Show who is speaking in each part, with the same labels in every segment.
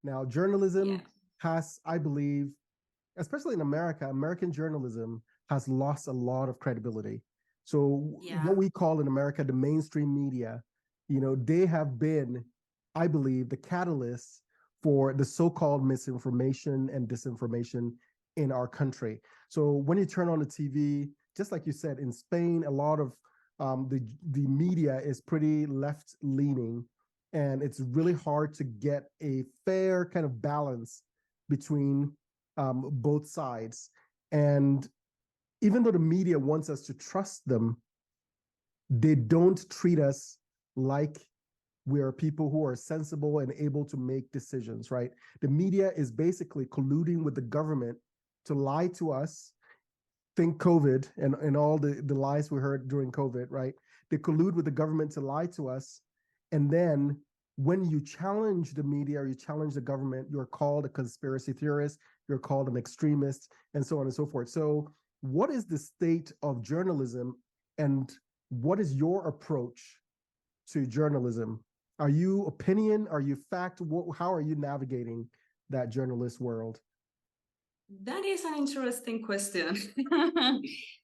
Speaker 1: Now,
Speaker 2: Yeah.
Speaker 1: journalism has, I believe, especially in America, American journalism has lost a lot of credibility. So what
Speaker 2: Yeah.
Speaker 1: we call in America the mainstream media, they have been, I believe, the catalyst for the so-called misinformation and disinformation in our country. So when you turn on the TV, just like you said, in Spain, a lot of the media is pretty left-leaning, and it's really hard to get a fair kind of balance between both sides. And even though the media wants us to trust them, they don't treat us like we are people who are sensible and able to make decisions, right? The media is basically colluding with the government to lie to us. Think COVID and all the lies we heard during COVID, right? They collude with the government to lie to us. And then when you challenge the media or you challenge the government, you're called a conspiracy theorist, you're called an extremist, and so on and so forth. So, what is the state of journalism, and what is your approach to journalism? Are you opinion? Are you fact? How are you navigating that journalist world?
Speaker 2: That is an interesting question.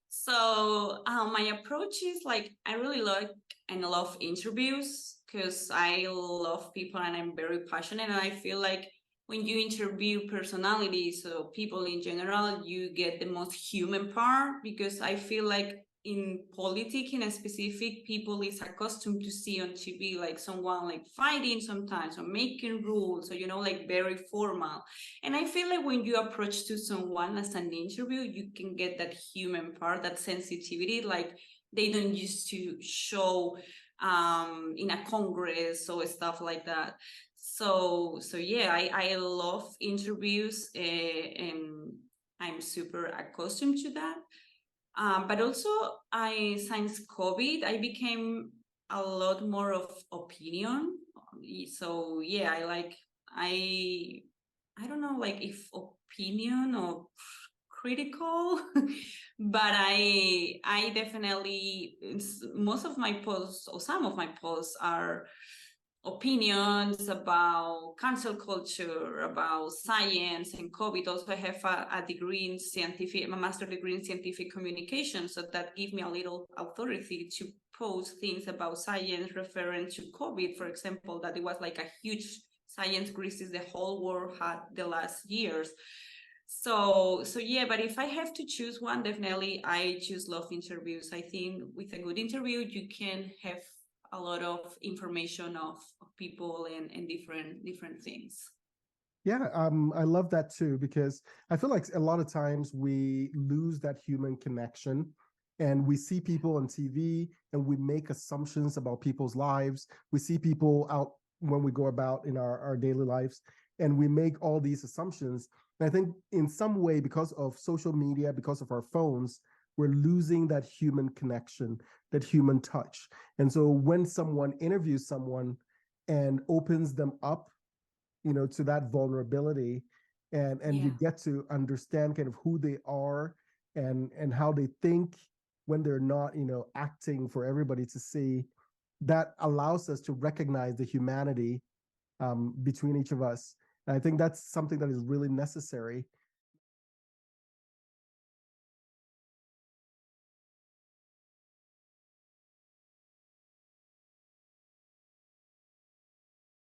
Speaker 2: So my approach is like I really like and love interviews because I love people and I'm very passionate, and I feel like when you interview personalities or people in general, you get the most human part, because I feel like in politics in a specific, people is accustomed to see on TV like someone like fighting sometimes or making rules, or like very formal. And I feel like when you approach to someone as an interview, you can get that human part, that sensitivity, like they don't used to show in a congress or stuff like that. So yeah, I love interviews, and I'm super accustomed to that. But also, since COVID, I became a lot more of opinion. So yeah, I don't know, like if opinion or critical, but I definitely, most of my posts or some of my posts are opinions about cancel culture, about science and COVID. Also, I have a degree in scientific, a master degree in scientific communication, so that gives me a little authority to post things about science referring to COVID, for example, that it was like a huge science crisis the whole world had the last years. So yeah, but if I have to choose one, definitely I choose love interviews. I think with a good interview, you can have a lot of information of people and different things.
Speaker 1: Yeah, I love that too, because I feel like a lot of times we lose that human connection, and we see people on TV and we make assumptions about people's lives. We see people out when we go about in our daily lives, and we make all these assumptions. And I think in some way, because of social media, because of our phones, we're losing that human connection, that human touch. And so when someone interviews someone and opens them up, to that vulnerability, and you
Speaker 2: Yeah.
Speaker 1: get to understand kind of who they are, and how they think when they're not, acting for everybody to see, that allows us to recognize the humanity between each of us. And I think that's something that is really necessary.